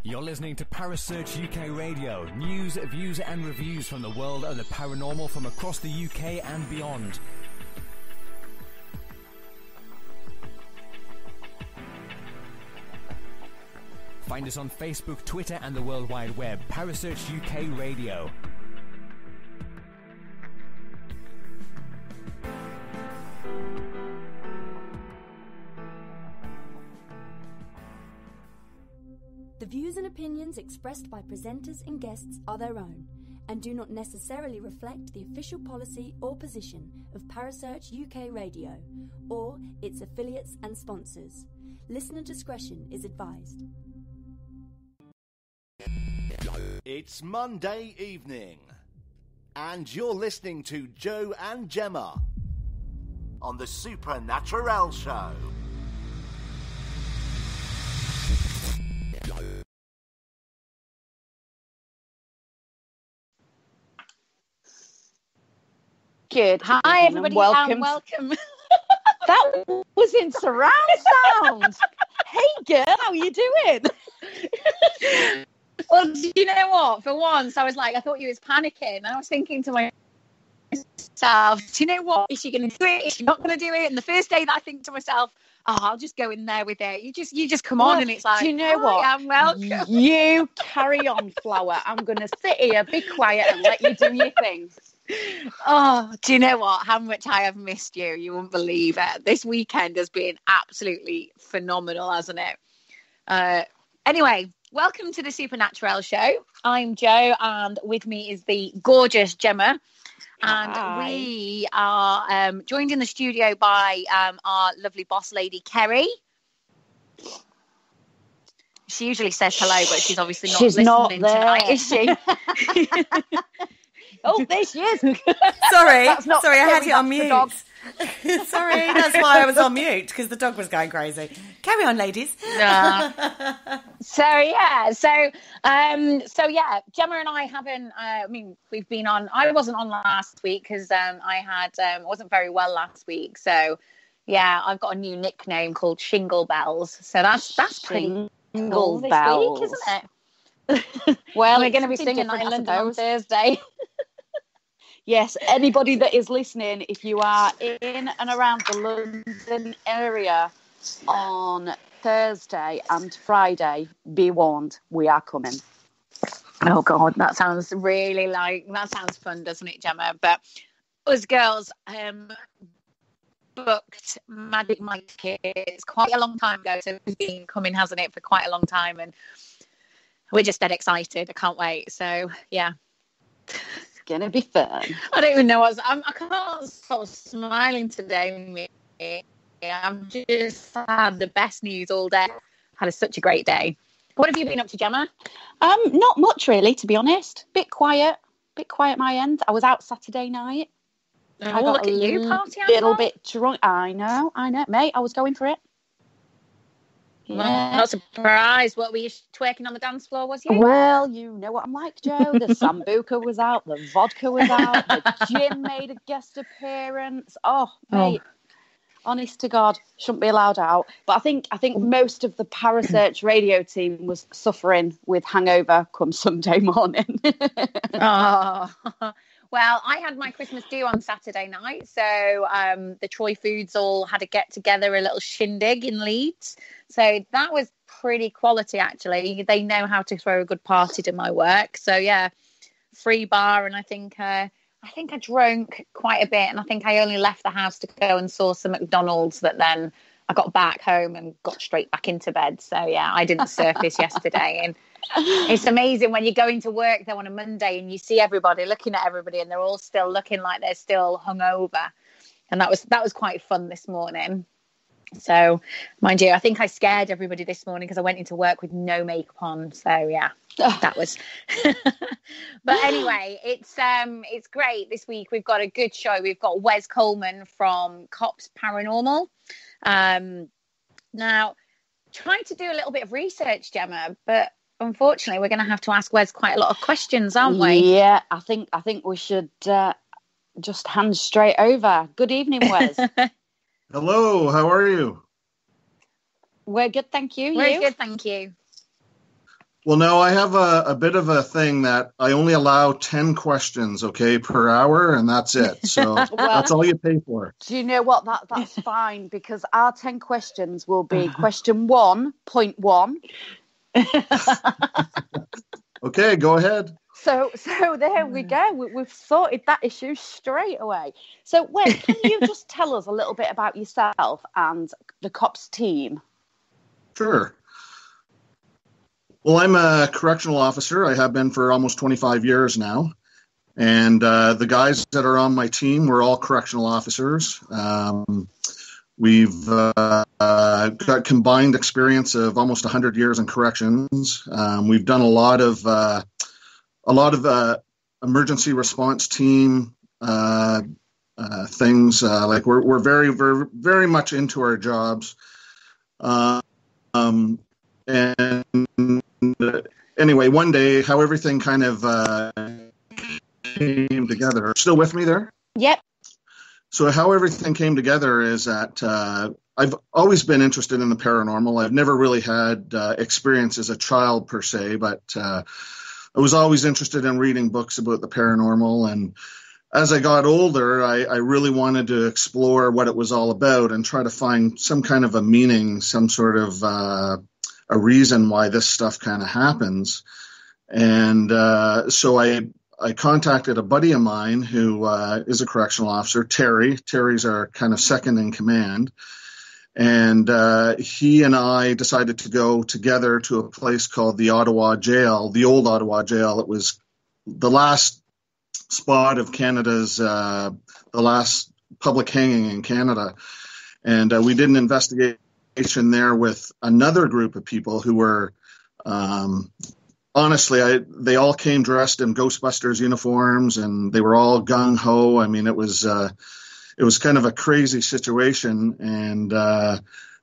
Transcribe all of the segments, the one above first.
You're listening to Parasearch UK Radio. News, views and reviews from the world of the paranormal from across the UK and beyond. Find us on Facebook, Twitter and the World Wide Web. Parasearch UK Radio. The views and opinions expressed by presenters and guests are their own and do not necessarily reflect the official policy or position of Parasearch UK Radio or its affiliates and sponsors. Listener discretion is advised. It's Monday evening, and you're listening to Jo and Gemma on the Supernaturelle show. Good. Hi, everybody, and welcome. That was in surround sound. Hey, girl, how are you doing? Well, do you know what? For once, I thought you was panicking. I was thinking to myself, do you know what? Is she going to do it? Is she not going to do it? And the first day that I think to myself, I'll just go in there with it. You just come on, and it's like, do you know what? I'm welcome. You carry on, Flower. I'm going to sit here, be quiet, and let you do your thing. Oh, do you know what? How much I have missed you. You won't believe it. This weekend has been absolutely phenomenal, hasn't it? Anyway, welcome to the Supernaturelle show. I'm Jo, and with me is the gorgeous Gemma. And Hi. We are joined in the studio by our lovely boss lady, Kerry. She usually says hello, but she's obviously not listening tonight, is she? Oh, there she is. Sorry, I had it on mute. Sorry, that's why I was on mute, because the dog was going crazy. Carry on, ladies. Nah. So Gemma and I haven't. We've been on. I wasn't on last week because I wasn't very well last week. So yeah, I've got a new nickname called Shingle Bells. So that's pretty cool this week, isn't it? Well, we're going to be singing that in London on Thursday. Yes, anybody that is listening, if you are in and around the London area on Thursday and Friday, be warned, we are coming. Oh God, that sounds fun, doesn't it, Gemma? But us girls booked Magic Mike tickets quite a long time ago, so it's been coming, hasn't it, for quite a long time, and we're just dead excited. I can't wait. So yeah. Gonna be fun. I don't even know I can't stop smiling today. I've just had the best news all day. Had such a great day. What have you been up to, Gemma? Not much really, to be honest. Bit quiet my end. I was out Saturday night. Oh, look at you, party out. Little bit drunk. I know, mate. I was going for it. Yeah. Well, not surprised. What, were you twerking on the dance floor, was you? Well, you know what I'm like, Jo. The Sambuca was out, the vodka was out, the gin made a guest appearance. Oh, mate. Honest to God, shouldn't be allowed out. But I think most of the Parasearch Radio team was suffering with hangover come Sunday morning. Oh. Well, I had my Christmas do on Saturday night, so the Troy Foods all had a get-together, a little shindig in Leeds. So that was pretty quality, actually. They know how to throw a good party to my work. So, yeah, free bar, and I think I drank quite a bit, and I think I only left the house to go and saw some McDonald's, but then I got back home and got straight back into bed. So, yeah, I didn't surface yesterday, and it's amazing when you go into work though on a Monday and you see everybody looking at everybody and they're all still looking like they're still hungover, and that was quite fun this morning. So, mind you, I think I scared everybody this morning because I went into work with no makeup on. So yeah, that was. But anyway, it's great this week. We've got a good show. We've got Wes Coleman from C.O.P.S Paranormal. Now, trying to do a little bit of research, Gemma, but unfortunately, we're going to have to ask Wes quite a lot of questions, aren't we? Yeah, I think we should just hand straight over. Good evening, Wes. Hello, how are you? We're good, thank you. We're good, thank you. Well, no, I have a bit of a thing that I only allow 10 questions, okay, per hour, and that's it. So that's all you pay for. Do you know what? That's fine, because our 10 questions will be question 1.1. Okay, go ahead. So there we go. We've sorted that issue straight away. So, Wes, can you just tell us a little bit about yourself and the C.O.P.S team? Sure. Well, I'm a correctional officer. I have been for almost 25 years now. And the guys that are on my team, we're all correctional officers. We've got combined experience of almost 100 years in corrections. We've done a lot of emergency response team things. Like we're very, very, very much into our jobs. And anyway, one day, how everything kind of came together. Still with me there? Yep. So how everything came together is that I've always been interested in the paranormal. I've never really had experience as a child per se, but I was always interested in reading books about the paranormal. And as I got older, I really wanted to explore what it was all about and try to find some kind of a meaning, some sort of a reason why this stuff kind of happens. And so I contacted a buddy of mine who is a correctional officer, Terry. Terry's our kind of second in command. And he and I decided to go together to a place called the Ottawa Jail, the old Ottawa Jail. It was the last spot of Canada's, the last public hanging in Canada. And we did an investigation there with another group of people who were, honestly, they all came dressed in Ghostbusters uniforms, and they were all gung-ho. I mean, it was kind of a crazy situation, and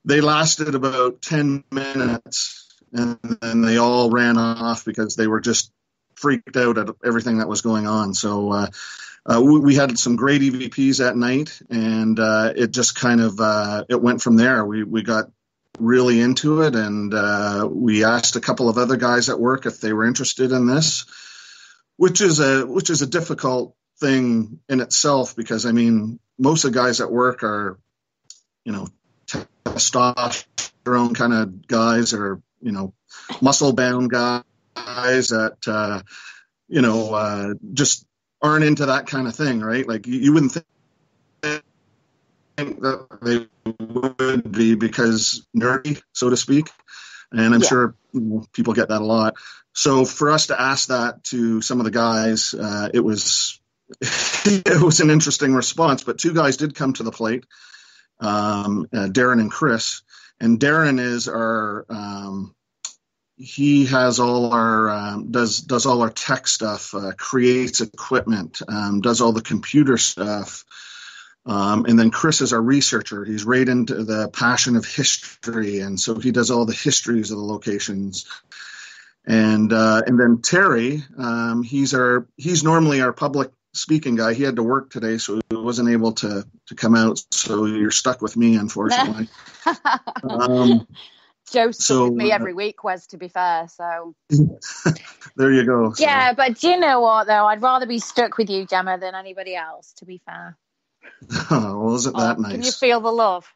they lasted about 10 minutes, and then they all ran off because they were just freaked out at everything that was going on. So we had some great EVPs that night, and it just kind of it went from there. We got really into it, and we asked a couple of other guys at work if they were interested in this, which is a difficult thing in itself, because I mean, most of the guys at work are, testosterone kind of guys, or muscle bound guys that just aren't into that kind of thing, right? Like you wouldn't think that they would be, because nerdy, so to speak. And I'm sure people get that a lot. So for us to ask that to some of the guys, it was an interesting response. But two guys did come to the plate, Darren and Chris. And Darren is our he has all our does all our tech stuff, creates equipment, does all the computer stuff. And then Chris is our researcher. He's right into the passion of history, and so he does all the histories of the locations. And then Terry, he's normally our public speaking guy. He had to work today, so he wasn't able to come out. So you're stuck with me, unfortunately. Joe's stuck with me every week, Wes, to be fair. So there you go. Yeah, but do you know what, though? I'd rather be stuck with you, Gemma, than anybody else, to be fair. Well, isn't that nice? Can you feel the love?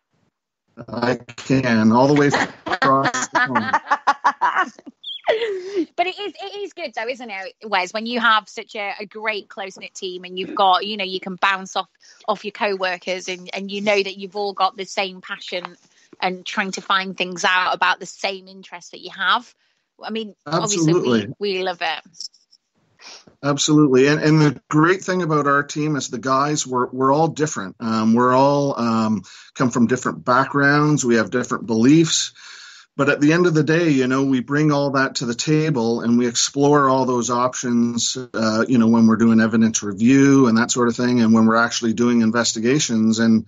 I can, all the way across the phone. But it is good, though, isn't it, Wes, when you have such a great close-knit team, and you've got, you can bounce off your co-workers, and you know that you've all got the same passion and trying to find things out about the same interests that you have. I mean, absolutely. Obviously we love it. Absolutely. And the great thing about our team is the guys, we're all different. We're all come from different backgrounds. We have different beliefs. But at the end of the day, we bring all that to the table, and we explore all those options, when we're doing evidence review and that sort of thing, and when we're actually doing investigations. And,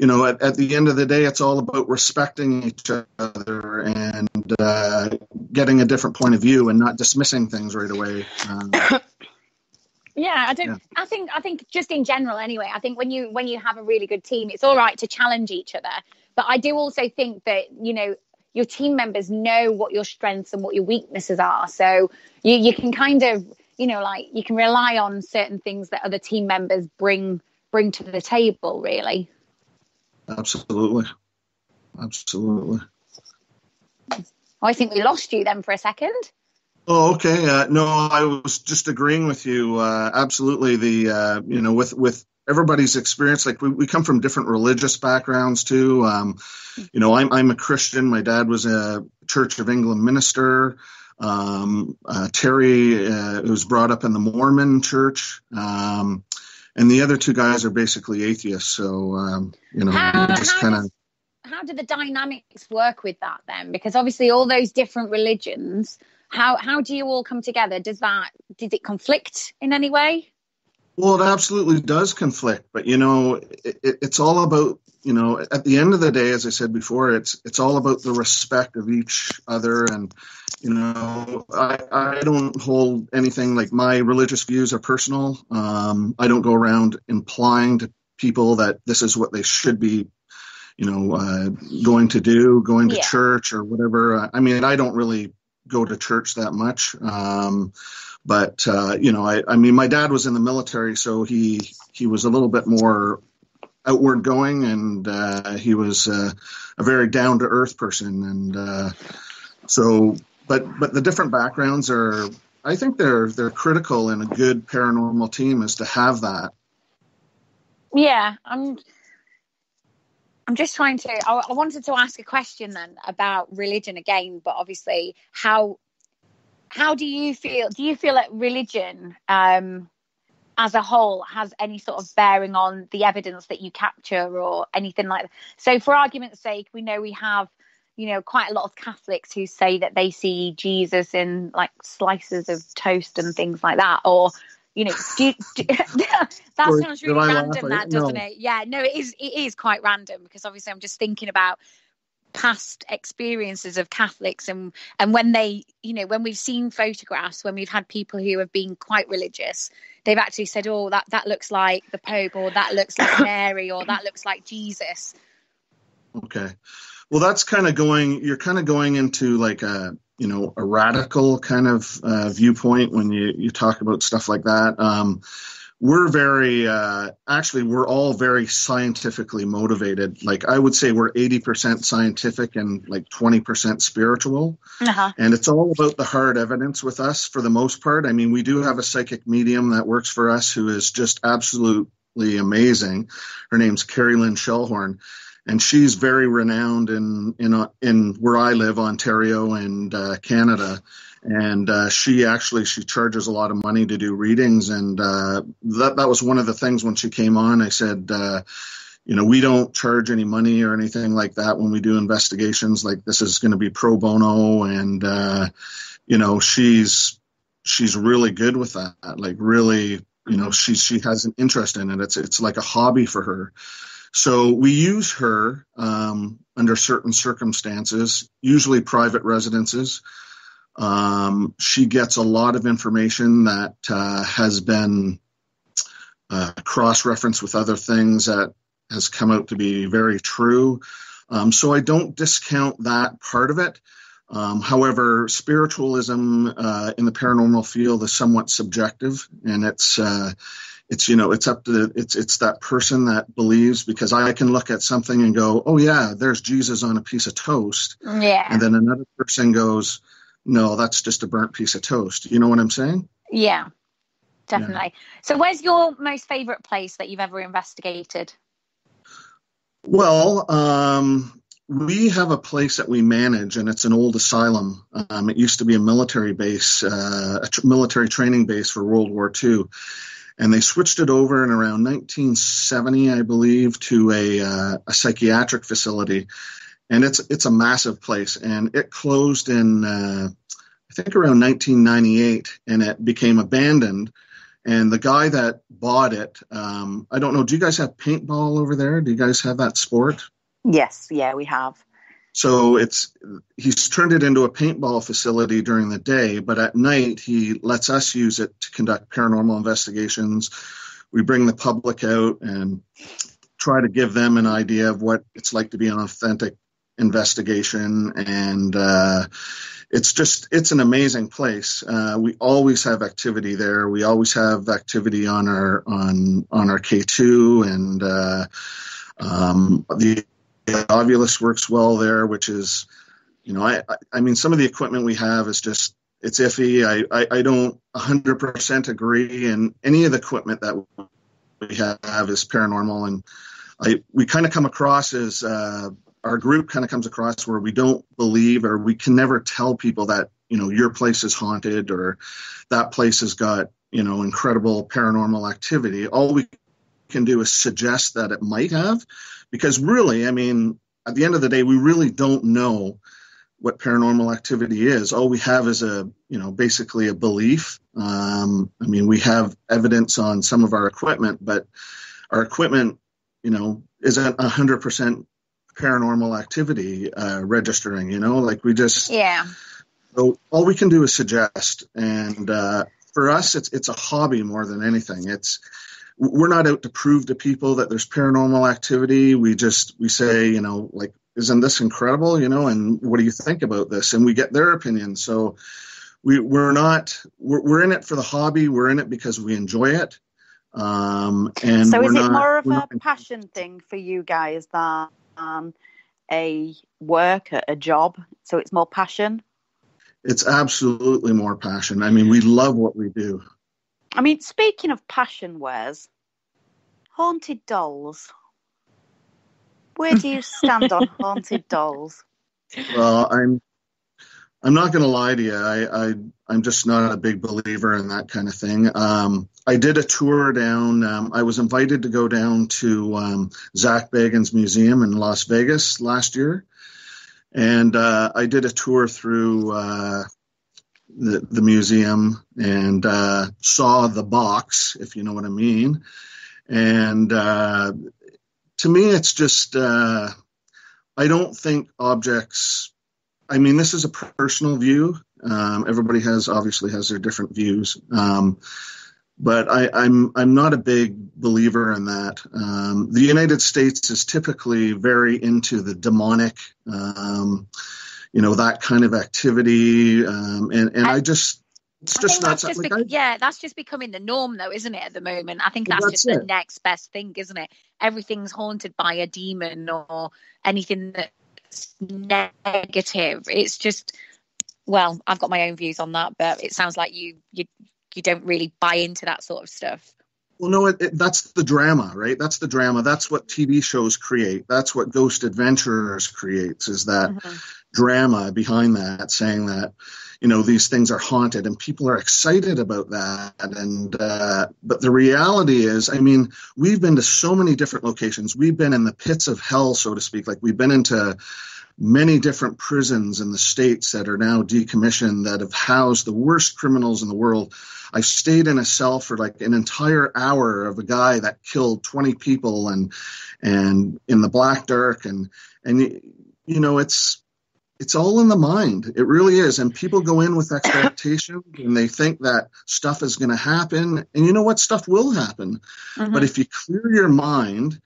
at the end of the day, it's all about respecting each other and getting a different point of view and not dismissing things right away. I think just in general, anyway, I think when you have a really good team, it's all right to challenge each other. But I do also think that, your team members know what your strengths and what your weaknesses are. So you can kind of, like you can rely on certain things that other team members bring to the table, really. Absolutely. I think we lost you then for a second. Oh, okay. No, I was just agreeing with you. Absolutely. With everybody's experience, like we come from different religious backgrounds too. I'm a Christian. My dad was a Church of England minister. Terry was brought up in the Mormon church. And the other two guys are basically atheists. So, how do the dynamics work with that then? Because obviously all those different religions, how do you all come together? Did it conflict in any way? Well, it absolutely does conflict, but it's all about, at the end of the day, as I said before, it's all about the respect of each other. And, I don't hold anything, like my religious views are personal. I don't go around implying to people that this is what they should be, going to church or whatever. I mean, I don't really go to church that much. But my dad was in the military, so he was a little bit more outward going, and he was a very down to earth person. And but the different backgrounds are, I think they're critical in a good paranormal team, is to have that. Yeah, I'm just trying to. I wanted to ask a question then about religion again, but obviously how do you feel? Do you feel that religion as a whole has any sort of bearing on the evidence that you capture or anything like that? So for argument's sake, we know we have, quite a lot of Catholics who say that they see Jesus in like slices of toast and things like that. Or, that sounds really random, doesn't it? Yeah, no, it is quite random, because obviously I'm just thinking about past experiences of Catholics and when they, when we've seen photographs, when we've had people who have been quite religious, they've actually said, oh, that looks like the Pope, or that looks like Mary, or that looks like Jesus. Okay. Well, that's you're kind of going into like a radical kind of viewpoint when you talk about stuff like that. We're we're all very scientifically motivated. Like I would say we're 80% scientific and like 20% spiritual. Uh-huh. And it's all about the hard evidence with us for the most part. I mean, we do have a psychic medium that works for us who is just absolutely amazing. Her name's Carrie Lynn Shellhorn. And she's very renowned in where I live, Ontario and Canada. And she charges a lot of money to do readings. And that was one of the things when she came on. I said, we don't charge any money or anything like that when we do investigations. Like, this is going to be pro bono. And, she's really good with that. Like, really, she has an interest in it. It's like a hobby for her. So we use her under certain circumstances, usually private residences. She gets a lot of information that has been cross-referenced with other things that has come out to be very true. So I don't discount that part of it. However, spiritualism in the paranormal field is somewhat subjective, and it's up to it's that person that believes, because I can look at something and go, oh yeah, there's Jesus on a piece of toast. Yeah. And then another person goes, no, that's just a burnt piece of toast. You know what I'm saying? Yeah, definitely. Yeah. So where's your most favorite place that you've ever investigated? Well, we have a place that we manage, and it's an old asylum. It used to be a military base, military training base for World War II. And they switched it over in around 1970, I believe, to a psychiatric facility. And it's a massive place. And it closed in, I think, around 1998, and it became abandoned. And the guy that bought it, I don't know, do you guys have paintball over there? Do you guys have that sport? Yes, yeah, we have. So he's turned it into a paintball facility during the day, but at night he lets us use it to conduct paranormal investigations. We bring the public out and try to give them an idea of what it's like to be an authentic investigation, and it's an amazing place. We always have activity there. We always have activity on our K2, and the Ovulus works well there, which is, I mean, some of the equipment we have is just, it's iffy. I don't 100% agree, and any of the equipment that we have is paranormal, and we kind of come across as our group kind of comes across where we don't believe, or we can never tell people that, your place is haunted or that place has got, incredible paranormal activity. All we can do is suggest that it might have, because really, I mean, at the end of the day, we really don't know what paranormal activity is. All we have is basically a belief. I mean, we have evidence on some of our equipment, but our equipment, isn't 100% paranormal activity registering, like we just, so all we can do is suggest. And for us, it's a hobby more than anything. We're not out to prove to people that there's paranormal activity. We say, like, isn't this incredible? And what do you think about this? And we get their opinion. So we're in it for the hobby. We're in it because we enjoy it. And so is it more of a passion thing for you guys than a work, a job? So it's more passion? It's absolutely more passion. I mean, we love what we do. I mean, speaking of passion, Wes, haunted dolls. Where do you stand on haunted dolls? Well, I'm not going to lie to you. I'm just not a big believer in that kind of thing. I did a tour down. I was invited to go down to Zach Bagans Museum in Las Vegas last year, and I did a tour through the museum and saw the box, if you know what I mean. And to me, it's just I don't think objects. I mean, this is a personal view. Everybody obviously has their different views, but I'm not a big believer in that. The United States is typically very into the demonic, that kind of activity, and I just. It's just not something. That's just becoming the norm, though, isn't it? At the moment, I think that's just the next best thing, isn't it? Everything's haunted by a demon or anything that's negative. It's just, well, I've got my own views on that, but it sounds like you don't really buy into that sort of stuff. Well, no, that's the drama, right? That's the drama. That's what TV shows create. That's what Ghost Adventurers creates, is that drama behind that, saying that, these things are haunted and people are excited about that. And, but the reality is, I mean, we've been to so many different locations. We've been in the pits of hell, so to speak. Like, we've been into many different prisons in the States that are now decommissioned, that have housed the worst criminals in the world. I stayed in a cell for like an entire hour of a guy that killed 20 people and in the black dark. And it's all in the mind. It really is. And people go in with expectations and they think that stuff is going to happen. And you know what? Stuff will happen. But if you clear your mind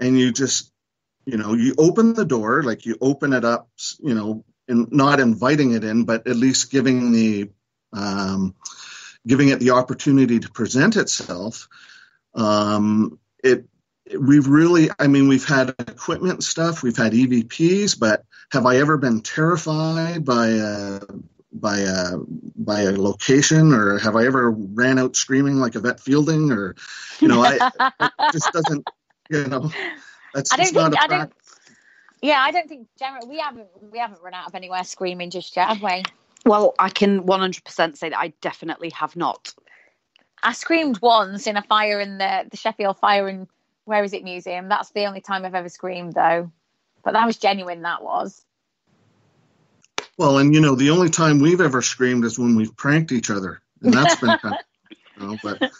and you just, you open the door, like you open it up, and not inviting it in, but at least giving it the opportunity to present itself. We've had equipment and stuff, we've had EVPs, but have I ever been terrified by a location, or have I ever ran out screaming like Yvette Fielding, or, it just doesn't, I don't think, Gemma, we haven't run out of anywhere screaming just yet, have we? Well, I can 100% say that I definitely have not. I screamed once in a fire in the Sheffield Fire and Where Is It Museum. That's the only time I've ever screamed, though. But that was genuine, that was. Well, and, the only time we've ever screamed is when we've pranked each other. And that's been kind of, but...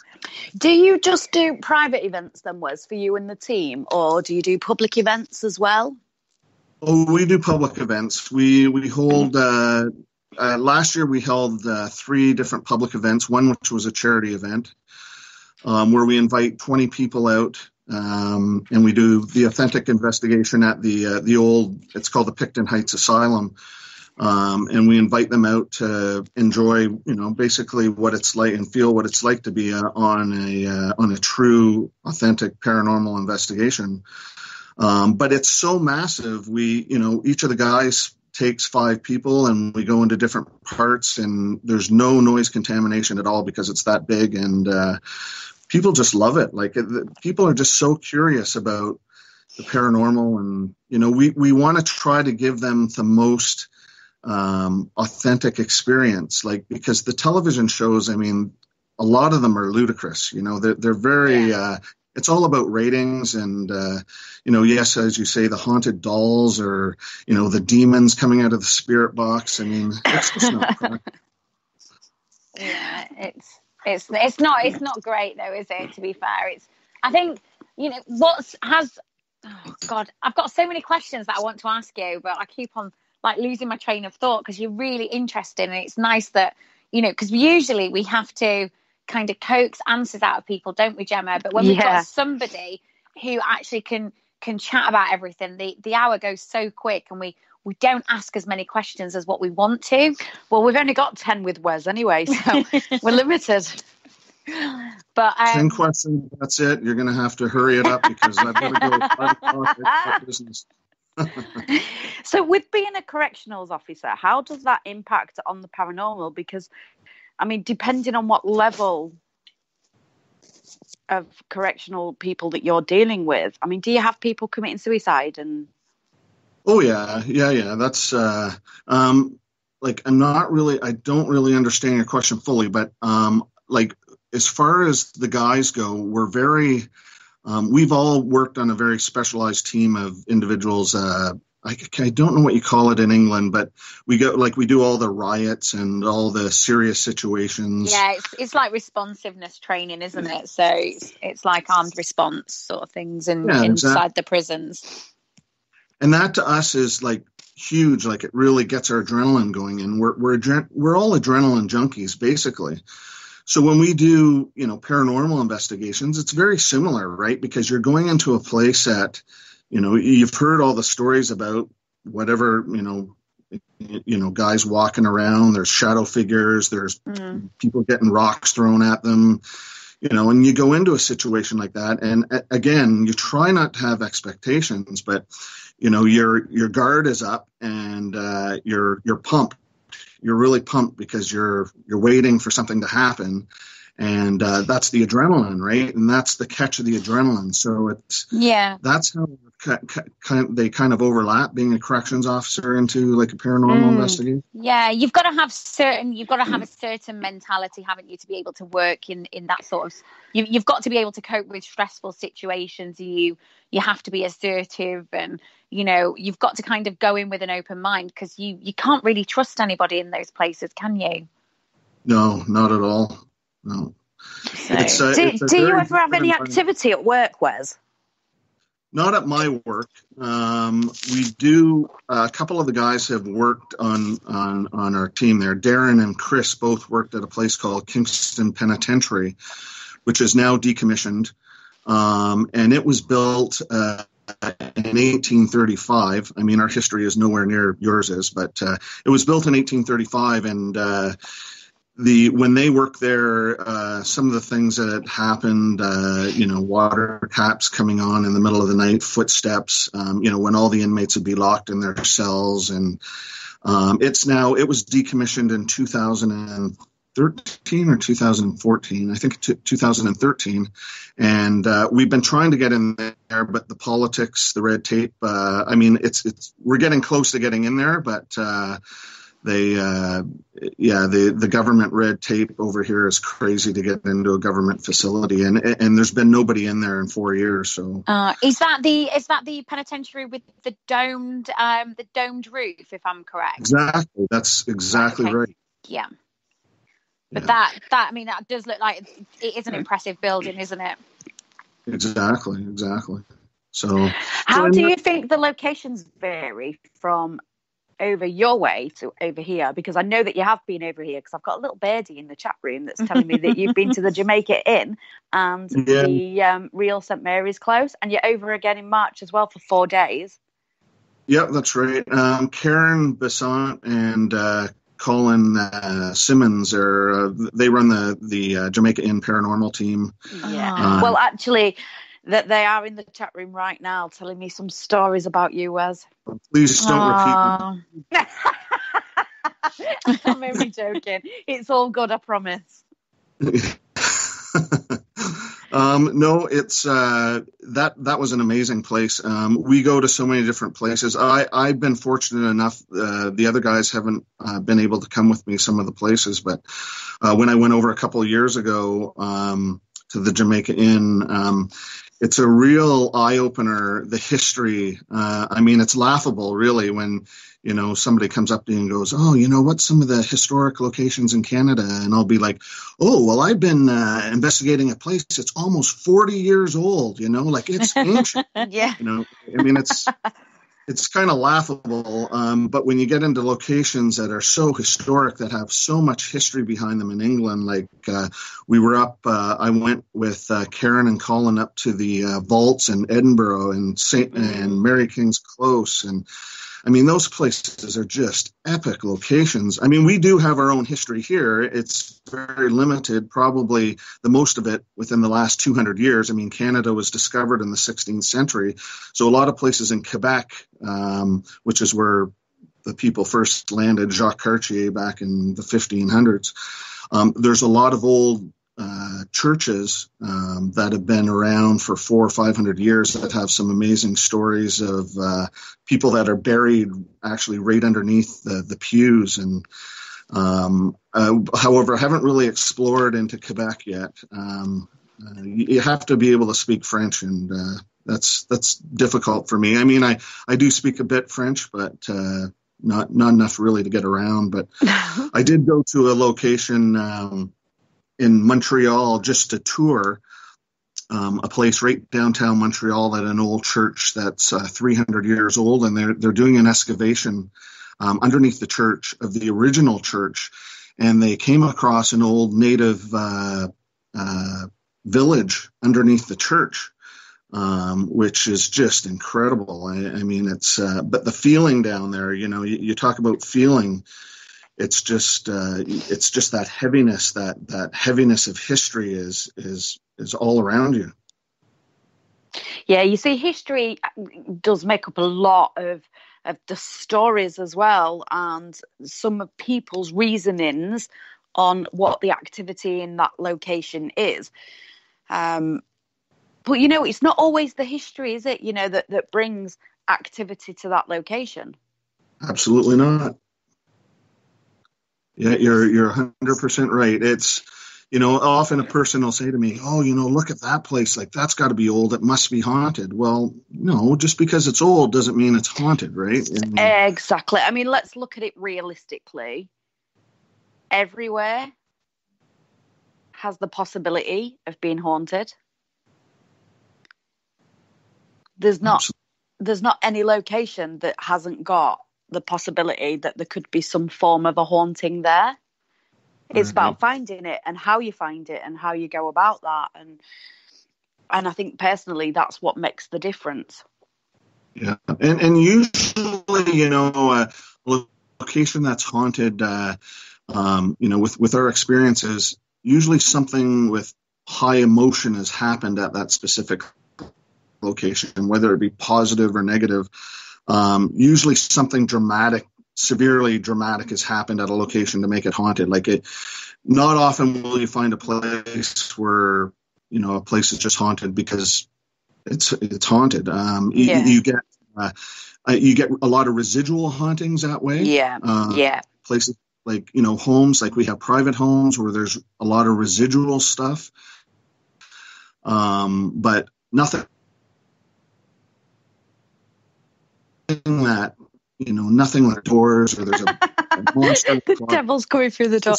Do you just do private events then, Wes, for you and the team? Or do you do public events as well? Oh, we do public events. We hold... last year we held 3 different public events, one which was a charity event, where we invite 20 people out and we do the authentic investigation at the old, it's called the Picton Heights Asylum. And we invite them out to enjoy, basically what it's like and feel what it's like to be on a true, authentic paranormal investigation. But it's so massive. We, each of the guys takes 5 people, and we go into different parts, and there's no noise contamination at all because it's that big, and people just love it. Like, people are just so curious about the paranormal, and we want to try to give them the most authentic experience, like, because the television shows, I mean, a lot of them are ludicrous. They're very it's all about ratings, and yes, as you say, the haunted dolls, or the demons coming out of the spirit box. I mean, it's just not fun. Yeah, it's not great though, is it? To be fair, I think oh God, I've got so many questions that I want to ask you, but I keep on losing my train of thought because you're really interested, and it's nice that because usually we have to kind of coax answers out of people, don't we, Gemma? But when we've got somebody who actually can chat about everything, the hour goes so quick, and we don't ask as many questions as what we want to. Well, we've only got 10 with Wes anyway, so we're limited. But 10 questions, that's it. You're going to have to hurry it up because I've got to go at 5 o'clock at business. So with being a correctionals officer, how does that impact on the paranormal? Because, I mean, depending on what level of correctional people that you're dealing with, I mean, do you have people committing suicide? And oh yeah. That's I don't really understand your question fully, but as far as the guys go, we're very we've all worked on a very specialized team of individuals. I don't know what you call it in England, but we do all the riots and all the serious situations. Yeah, it's like responsiveness training, isn't it? So it's like armed response sort of things inside the prisons. And that to us is like huge. Like, it really gets our adrenaline going, and we're all adrenaline junkies basically. So when we do, paranormal investigations, it's very similar, right? Because you're going into a place that, you've heard all the stories about whatever, guys walking around, there's shadow figures, there's people getting rocks thrown at them, and you go into a situation like that. And again, you try not to have expectations, but, your guard is up, and you're pumped. You're really pumped because you're waiting for something to happen, and that's the adrenaline, right? And that's the catch of the adrenaline. So that's how they kind of overlap, being a corrections officer into like a paranormal investigation. Yeah, you've got to have a certain mentality, haven't you, to be able to work in that sort of. You've got to be able to cope with stressful situations. You have to be assertive, and you've got to kind of go in with an open mind, because you can't really trust anybody in those places, can you? No, not at all. No. So, do you ever have any activity at work, Wes? Not at my work. We do. A couple of the guys have worked on our team there. Darren and Chris both worked at a place called Kingston Penitentiary, which is now decommissioned. And it was built in 1835. I mean, our history is nowhere near yours is, but it was built in 1835, and when they worked there, some of the things that had happened, water taps coming on in the middle of the night, footsteps, when all the inmates would be locked in their cells. And it was decommissioned in 2013 or 2014, I think 2013. And we've been trying to get in there, but the politics, the red tape, we're getting close to getting in there, but the government red tape over here is crazy to get into a government facility, and there's been nobody in there in 4 years. So is that the penitentiary with the domed roof, if I'm correct? Exactly, that's exactly right. Yeah. But that does look like it is an impressive building, isn't it? Exactly. So how do you think the locations vary from over your way to over here, because I know that you have been over here, because I've got a little birdie in the chat room that's telling me that you've been to the Jamaica Inn and the Real St Mary's Close, and you're over again in March as well for 4 days. Yeah, that's right. Karen Besant and Colin Simmons they run the Jamaica Inn Paranormal team. Yeah. Well, actually, that they are in the chat room right now telling me some stories about you, Wes. Please don't repeat them. I'm only joking. It's all good, I promise. No, it's that was an amazing place. We go to so many different places. I've been fortunate enough. The other guys haven't been able to come with me some of the places, but when I went over a couple of years ago to the Jamaica Inn, it's a real eye-opener, the history. I mean, it's laughable, really, when, somebody comes up to you and goes, oh, what's some of the historic locations in Canada? And I'll be like, oh, well, I've been investigating a place that's almost 40 years old, like it's ancient. Yeah. I mean, it's kind of laughable. But when you get into locations that are so historic, that have so much history behind them in England, like we were up, I went with Karen and Colin up to the vaults in Edinburgh and and Mary King's Close. And I mean, those places are just epic locations. I mean, we do have our own history here. It's very limited, probably the most of it within the last 200 years. I mean, Canada was discovered in the 16th century. So a lot of places in Quebec, which is where the people first landed, Jacques Cartier back in the 1500s. There's a lot of old churches that have been around for 400 or 500 years that have some amazing stories of people that are buried actually right underneath the pews. And however, I haven't really explored into Quebec yet. You have to be able to speak French, and that's difficult for me. I mean, I do speak a bit French, but not enough really to get around. But I did go to a location in Montreal just to tour a place right downtown Montreal at an old church that's 300 years old, and they're doing an excavation underneath the church of the original church, and they came across an old native village underneath the church, which is just incredible. I mean, it's but the feeling down there, you talk about feeling. It's just that heaviness, that heaviness of history is all around you. Yeah, you see, history does make up a lot of the stories as well, and some of people's reasonings on what the activity in that location is. But it's not always the history, is it? That brings activity to that location. Absolutely not. Yeah, you're 100% right. It's, often a person will say to me, oh, look at that place. Like, that's got to be old. It must be haunted. Well, no, just because it's old doesn't mean it's haunted, right? Exactly. I mean, let's look at it realistically. Everywhere has the possibility of being haunted. There's not any location that hasn't got the possibility that there could be some form of a haunting there. It's about finding it and how you find it and how you go about that. And I think personally that's what makes the difference. Yeah. And usually, a location that's haunted, with our experiences, usually something with high emotion has happened at that specific location, whether it be positive or negative. Usually something dramatic, severely dramatic has happened at a location to make it haunted. Not often will you find a place where, a place is just haunted because it's haunted. You get a lot of residual hauntings that way. Yeah. Places like, homes, like we have private homes where there's a lot of residual stuff. But nothing that, nothing like doors or there's a monster. The devil's coming through the door.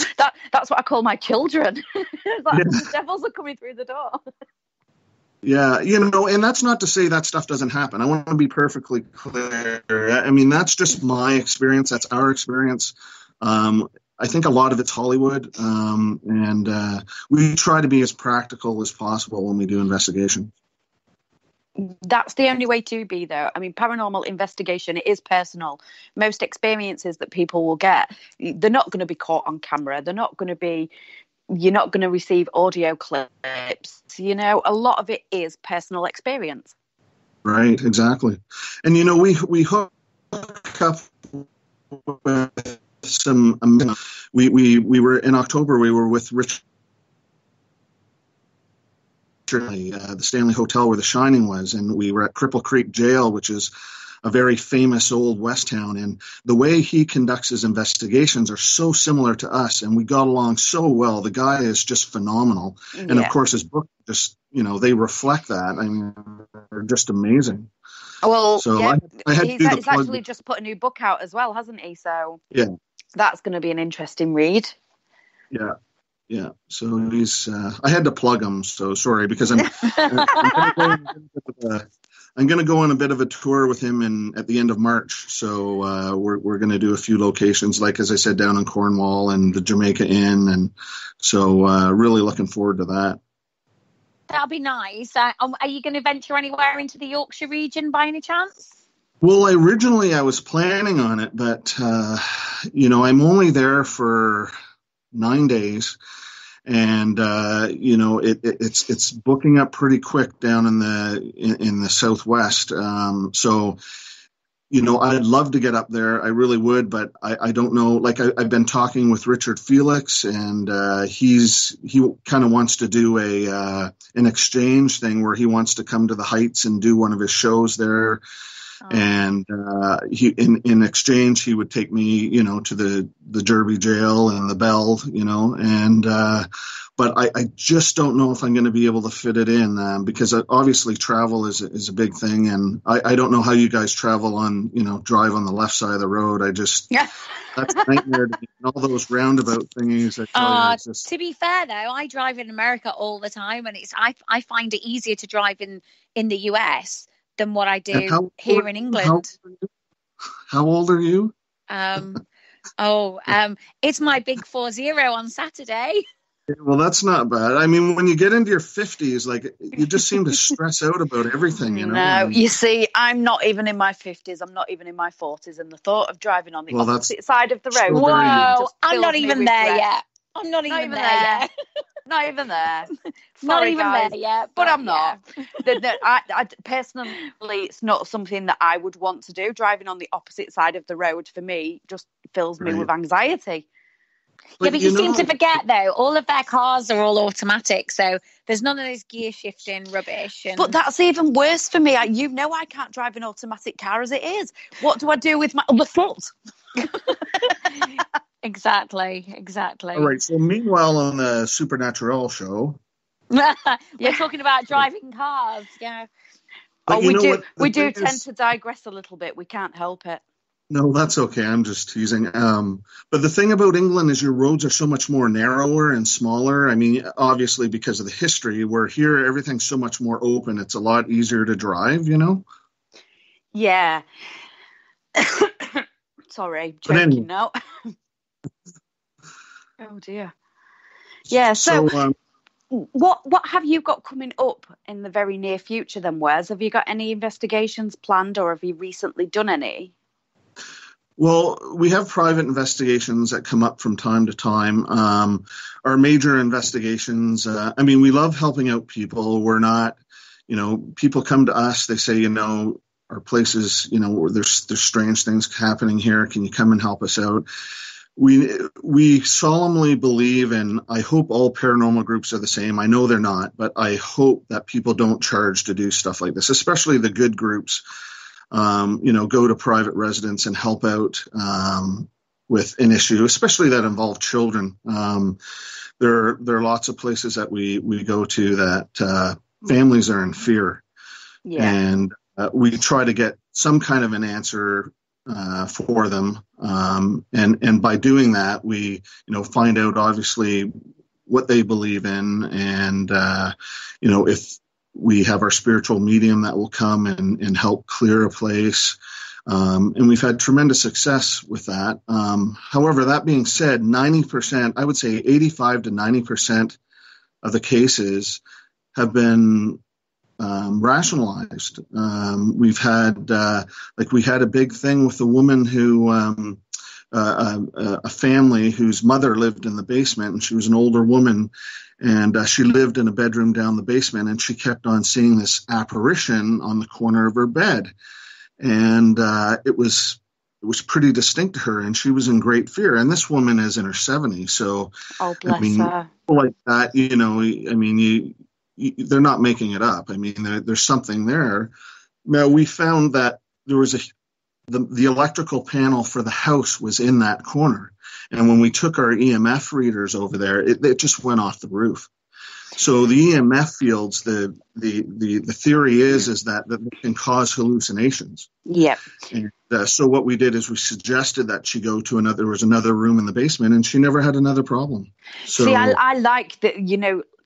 That's what I call my children. The devils are coming through the door. Yeah, and that's not to say that stuff doesn't happen. I want to be perfectly clear. I mean, that's just my experience. That's our experience. I think a lot of it's Hollywood, and we try to be as practical as possible when we do investigation. That's the only way to be, though. I mean, paranormal investigation, it is personal. Most experiences that people will get, they're not going to be caught on camera. You're not going to receive audio clips. A lot of it is personal experience. Right, exactly. And, we hook up with some, we were in October, we were with Richard, the Stanley Hotel where The Shining was, and we were at Cripple Creek Jail, which is a very famous old West town, and the way he conducts his investigations are so similar to us, and we got along so well. The guy is just phenomenal. Yeah. And of course his book just, they reflect that. I mean, they're just amazing. Well, so yeah, I had he's actually just put a new book out as well, hasn't he? So yeah, that's going to be an interesting read. Yeah, so he's. I had to plug him, so sorry, because I'm going to go on a bit of a tour with him at the end of March. So we're going to do a few locations, like as I said, down in Cornwall and the Jamaica Inn, and so really looking forward to that. That'll be nice. Are you going to venture anywhere into the Yorkshire region by any chance? Well, originally I was planning on it, but I'm only there for 9 days, and it's booking up pretty quick down in the southwest. So I'd love to get up there, I really would, but I don't know. Like I've been talking with Richard Felix, and he kind of wants to do an exchange thing where he wants to come to the Heights and do one of his shows there. And he, in exchange, he would take me, to the Derby jail and the Bell, but I just don't know if I'm going to be able to fit it in, because obviously travel is a big thing, and I don't know how you guys travel on, drive on the left side of the road. That's a nightmare to me. And all those roundabout thingies. To be fair, though, I drive in America all the time, and I find it easier to drive in the US than what I do here in England. How old are you? It's my big 40 on Saturday. Well, that's not bad. I mean, when you get into your 50s, like, you just seem to stress out about everything, No, you see, I'm not even in my 50s. I'm not even in my 40s. And the thought of driving on the opposite side of the road. Whoa, I'm not even there yet. I'm not even there yet. Not even there. Not even guys, there yet. But I'm not. I personally, it's not something that I would want to do. Driving on the opposite side of the road, for me, just fills me with anxiety. But you seem to forget, though, all of their cars are all automatic, so there's none of this gear shifting rubbish. But that's even worse for me. I can't drive an automatic car as it is. What do I do with my other foot? Exactly. All right, so meanwhile on the Supernaturelle show... We're talking about driving cars, yeah. We do tend to digress a little bit. We can't help it. No, that's okay. I'm just teasing. But the thing about England is your roads are so much more narrower and smaller. I mean, obviously because of the history, where here everything's so much more open. It's a lot easier to drive, Yeah. Sorry, joking now. Oh dear. Yeah. So what have you got coming up in the very near future then, Wes? Have you got any investigations planned, or have you recently done any? Well, we have private investigations that come up from time to time. Our major investigations, we love helping out people. We're not, people come to us, they say, our places, there's strange things happening here. Can you come and help us out? We solemnly believe, and I hope all paranormal groups are the same. I know they're not, but I hope that people don't charge to do stuff like this, especially the good groups. Go to private residence and help out with an issue, especially that involve children. There are lots of places that we go to that families are in fear, and we try to get some kind of an answer for them. And by doing that, we find out obviously what they believe in, and if we have our spiritual medium that will come and help clear a place. And we've had tremendous success with that. However, that being said, 90%, I would say 85 to 90% of the cases have been rationalized. We've had, we had a big thing with a woman who, a family whose mother lived in the basement, and she was an older woman, and she lived in a bedroom down the basement, and she kept on seeing this apparition on the corner of her bed. And it was pretty distinct to her, and she was in great fear. And this woman is in her 70s, so bless her. Like that, they're not making it up. I mean, there's something there. Now, we found that there was the electrical panel for the house was in that corner, and when we took our EMF readers over there, it just went off the roof. So the EMF fields, the theory is that they can cause hallucinations. Yep. And so what we did is we suggested that she go to there was another room in the basement, and she never had another problem. So, see, I like that,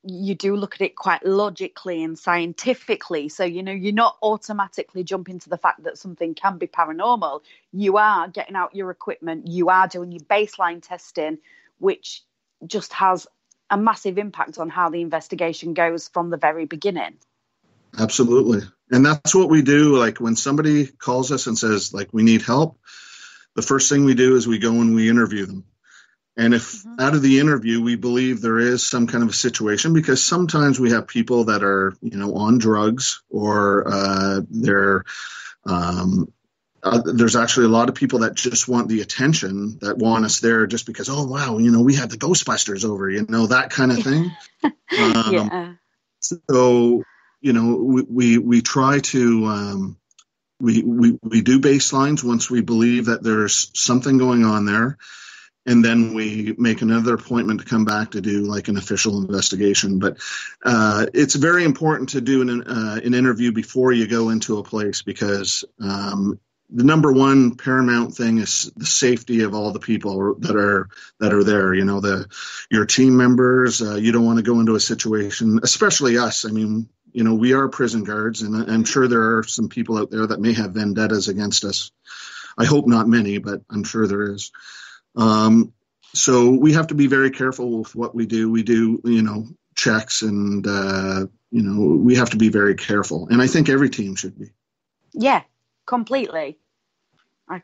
you do look at it quite logically and scientifically. So, you're not automatically jumping to the fact that something can be paranormal. You are getting out your equipment. You are doing your baseline testing, which just has a massive impact on how the investigation goes from the very beginning. Absolutely. And that's what we do. Like when somebody calls us and says, we need help, the first thing we do is we go and we interview them. And if out of the interview, we believe there is some kind of a situation, because sometimes we have people that are, on drugs, or there's actually a lot of people that just want the attention, that want us there just because, oh, wow, we had the Ghostbusters over, that kind of thing. Yeah. So, we try to, we do baselines once we believe that there's something going on there. And then we make another appointment to come back to do an official investigation. But it's very important to do an interview before you go into a place, because the number one paramount thing is the safety of all the people that are there. Your team members. You don't want to go into a situation, especially us. I mean, we are prison guards, and I'm sure there are some people out there that may have vendettas against us. I hope not many, but I'm sure there is. So we have to be very careful with what we do. We do, checks, and, we have to be very careful. And I think every team should be. Yeah, completely.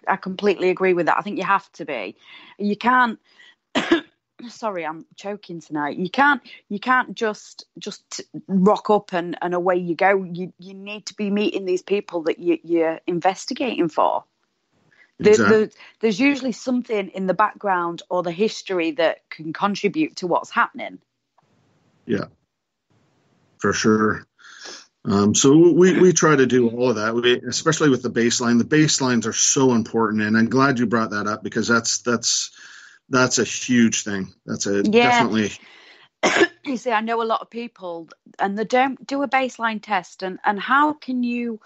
I completely agree with that. I think you have to be. You can't, sorry, I'm choking tonight. You can't just rock up and away you go. You need to be meeting these people that you're investigating for. Exactly. There's usually something in the background or the history that can contribute to what's happening. Yeah, for sure. So we try to do all of that, especially with the baseline. The baselines are so important, and I'm glad you brought that up, because that's a huge thing. Definitely. You see, I know a lot of people, and they don't do a baseline test, and how can you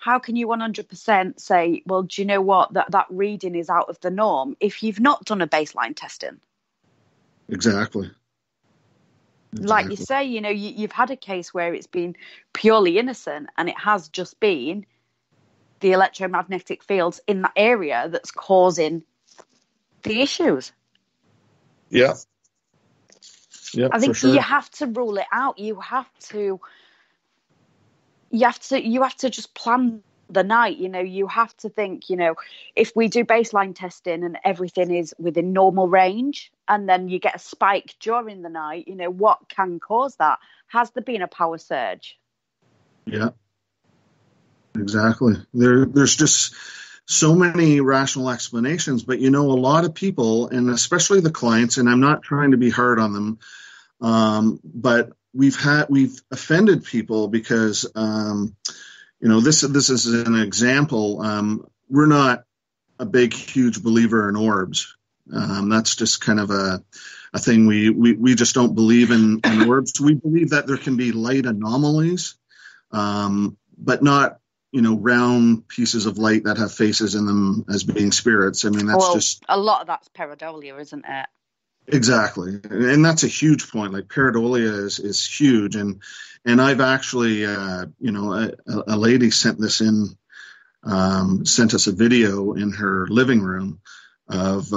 100% say, well, do you know what, that reading is out of the norm if you've not done a baseline testing? Exactly. Like you say, you've had a case where it's been purely innocent, and it has just been the electromagnetic fields in that area that's causing the issues. Yeah. Yeah, I think for sure. you have to rule it out. You have to just plan the night. You have to think, if we do baseline testing and everything is within normal range, and then you get a spike during the night, what can cause that? Has there been a power surge? Yeah, exactly. There's just so many rational explanations, but a lot of people, and especially the clients, and I'm not trying to be hard on them, but we've offended people because, this is an example. We're not a big, huge believer in orbs. That's just kind of a thing. We just don't believe in orbs. We believe that there can be light anomalies, but not, round pieces of light that have faces in them as being spirits. I mean, that's just a lot of that's pareidolia, isn't it? Exactly, and that's a huge point. Like pareidolia is huge, and I've actually, a lady sent us a video in her living room of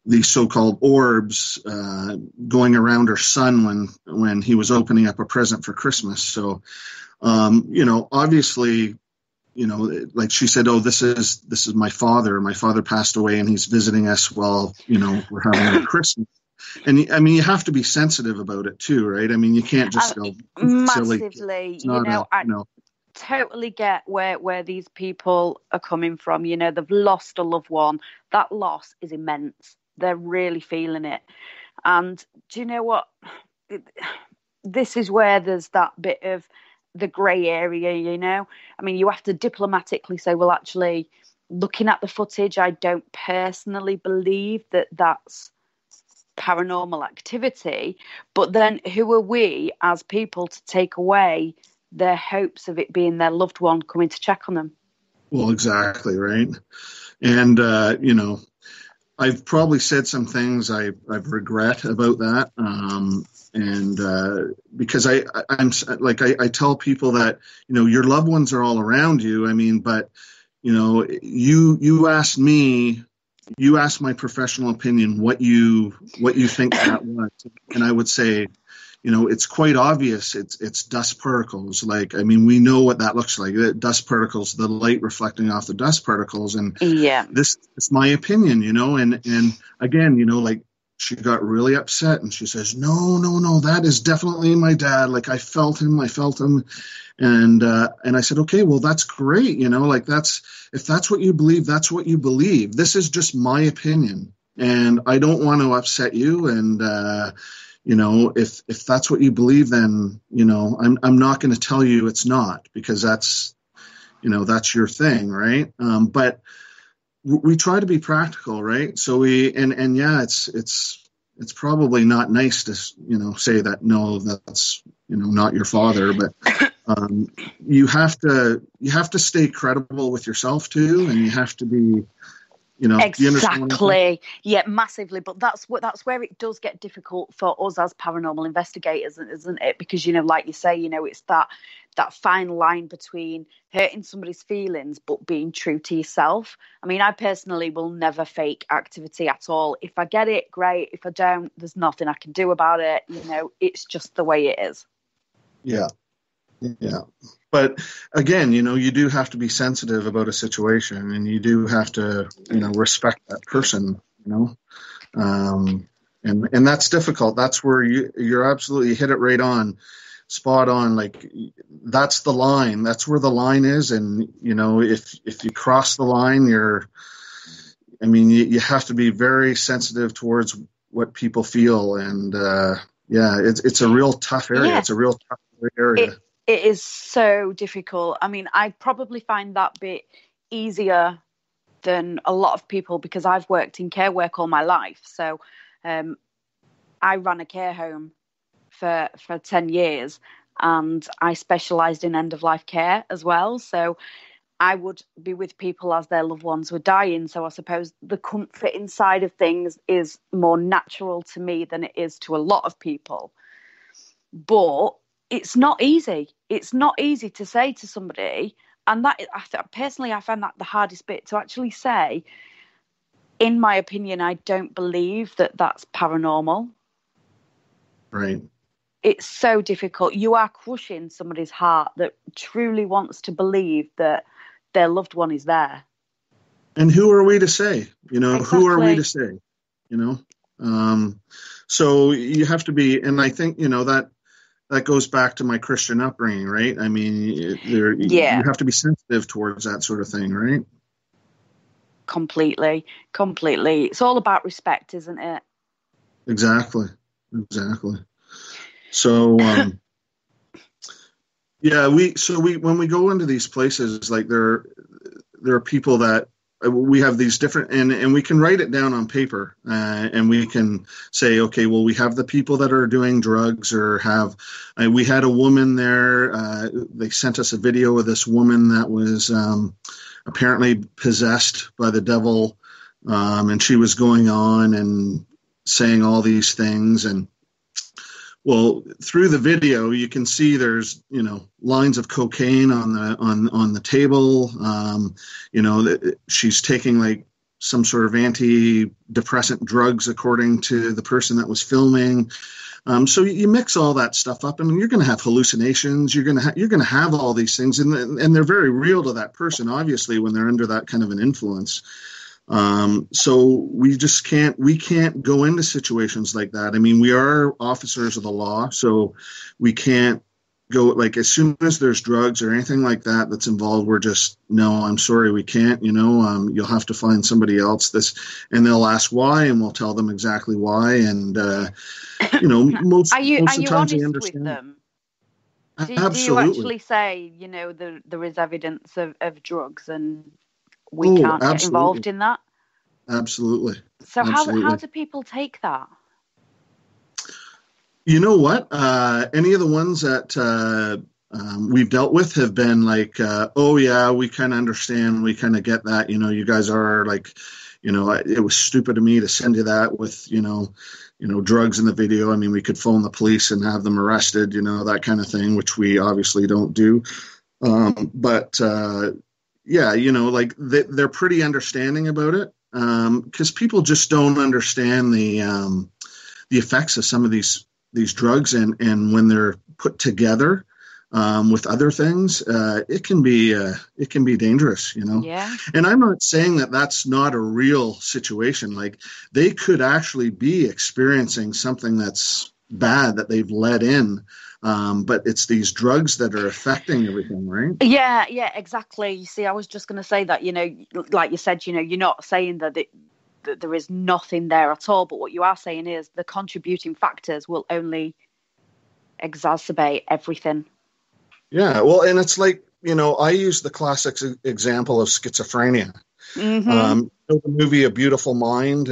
these so-called orbs going around her son when he was opening up a present for Christmas. So, obviously, like she said, oh, this is my father. My father passed away, and he's visiting us while we're having a Christmas. And I mean, you have to be sensitive about it too, right? I mean, you can't just go massively. I totally get where these people are coming from. They've lost a loved one. That loss is immense. They're really feeling it. And do you know what? This is where there's that bit of the grey area, I mean, you have to diplomatically say, well, actually, looking at the footage, I don't personally believe that that's paranormal activity. But then who are we as people to take away their hopes of it being their loved one coming to check on them? Well, exactly, right. And, I've probably said some things I regret about that. Because I tell people that, your loved ones are all around you. I mean, but, you asked me, you asked my professional opinion, what you think that was. And I would say, it's quite obvious. It's dust particles. Like, I mean, we know what that looks like. Dust particles, the light reflecting off the dust particles. And this is my opinion, and again, like, she got really upset and she says, no, that is definitely my dad. Like, I felt him. And I said, okay, well, that's great. Like, if that's what you believe, that's what you believe. This is just my opinion, and I don't want to upset you. And, if that's what you believe, then, I'm not going to tell you it's not, because that's your thing. Right. But we try to be practical, right? So it's probably not nice to, say that, no, that's, not your father, but you have to stay credible with yourself too. And you have to be, exactly. Yeah, massively. But that's where it does get difficult for us as paranormal investigators, isn't it? Because, like you say, it's that fine line between hurting somebody's feelings but being true to yourself. I mean, I personally will never fake activity at all. If I get it, great. If I don't, there's nothing I can do about it. It's just the way it is. Yeah. But again, you do have to be sensitive about a situation, and you do have to, respect that person, and that's difficult. That's where you're absolutely hit it right on. Spot on. Like, that's the line. That's where the line is. And, if you cross the line, you have to be very sensitive towards what people feel. And, it's a real tough area. Yeah. It's a real tough area. It is so difficult. I mean, I probably find that bit easier than a lot of people because I've worked in care work all my life. So, I ran a care home for 10 years, and I specialised in end-of-life care as well. So I would be with people as their loved ones were dying. So I suppose the comfort inside of things is more natural to me than it is to a lot of people. But it's not easy. It's not easy to say to somebody, and that personally I find that the hardest bit, to actually say, in my opinion, I don't believe that that's paranormal. Right. It's so difficult. You are crushing somebody's heart that truly wants to believe that their loved one is there. And who are we to say? Exactly. Who are we to say? So you have to be, and I think, that goes back to my Christian upbringing, right? I mean, you have to be sensitive towards that sort of thing, right? Completely. It's all about respect, isn't it? Exactly. So, when we go into these places, like there are people that we have these different, and we can write it down on paper, and we can say, okay, well, we have the people that are doing drugs, or we had a woman there. They sent us a video of this woman that was apparently possessed by the devil, and she was going on, and saying all these things. And well, through the video, you can see there's, lines of cocaine on the table. She's taking like some sort of antidepressant drugs, according to the person that was filming. So you mix all that stuff up, and you're going to have hallucinations. You're going to have all these things, and they're very real to that person, obviously, when they're under that kind of an influence. So we can't go into situations like that. I mean, we are officers of the law, so we can't go, like, as soon as there's drugs or anything like that that's involved, we're just, no, I'm sorry, we can't, you'll have to find somebody else. And they'll ask why, and we'll tell them exactly why. And, most Are you of the times honest they understand. with them? Absolutely. Do you actually say, there is evidence of drugs and we can't get involved in that? Absolutely. So how do people take that? You know what? Any of the ones that we've dealt with have been like, oh yeah, we kind of understand, we kind of get that. You guys are like, it was stupid of me to send you that with, drugs in the video. I mean, we could phone the police and have them arrested, that kind of thing, which we obviously don't do. But like they're pretty understanding about it, because people just don't understand the effects of some of these drugs, and when they're put together with other things, it can be dangerous, Yeah. And I'm not saying that that's not a real situation. Like, they could actually be experiencing something that's bad that they've let in, but it's these drugs that are affecting everything, right? Yeah, exactly. You see, I was just going to say that, like you said, you're not saying that there is nothing there at all, but what you are saying is the contributing factors will only exacerbate everything. Yeah, well, and it's like, I use the classic example of schizophrenia. Mm-hmm. The movie A Beautiful Mind,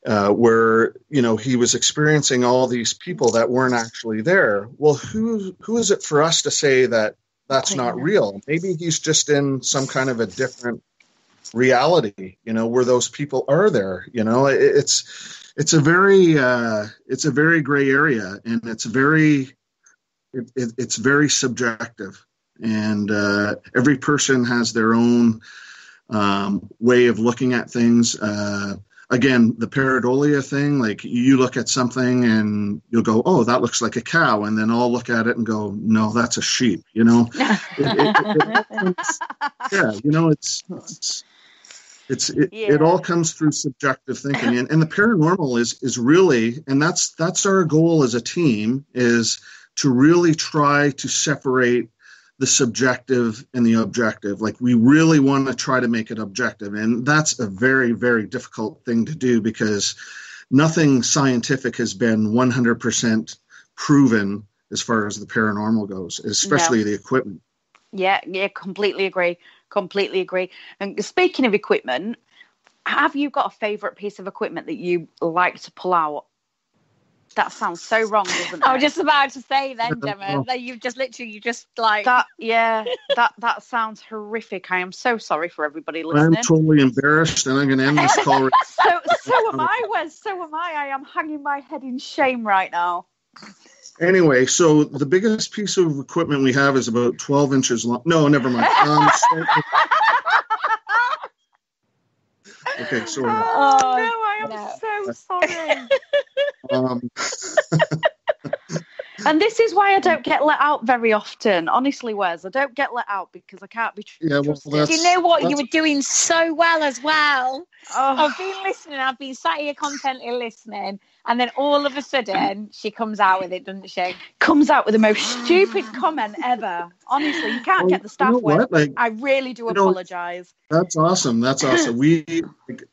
where, he was experiencing all these people that weren't actually there. Well, who is it for us to say that that's not real? Maybe he's just in some kind of a different reality, where those people are there. It's a very gray area, and it's very subjective, and every person has their own way of looking at things. Again, the pareidolia thing, like, you look at something and you'll go, oh, that looks like a cow, and then I'll look at it and go, no, that's a sheep. It all comes through subjective thinking, and the paranormal is really, and that's our goal as a team, is to really try to separate the subjective and the objective. Like, we really want to try to make it objective, and that's a very, very difficult thing to do, because nothing scientific has been 100% proven as far as the paranormal goes, especially the equipment. Yeah, completely agree. And speaking of equipment, have you got a favourite piece of equipment that you like to pull out? That sounds so wrong, doesn't it? I was just about to say then, Gemma, that you just like that. Yeah, that sounds horrific. I am so sorry for everybody listening. I'm totally embarrassed, and I'm going to end this call. So am I, Wes. So am I. I am hanging my head in shame right now. Anyway, so the biggest piece of equipment we have is about 12 inches long. No, never mind. Okay, sorry. Oh, no, I am so sorry. And this is why I don't get let out very often. Honestly, Wes, I don't get let out because I can't be trusted. Do you know what? You were doing so well as well. Oh. I've been listening. I've been sat here contently listening. And then all of a sudden, she comes out with it, doesn't she? Comes out with the most stupid comment ever. Honestly, you can't get the staff with. Like, I really do apologise. That's awesome.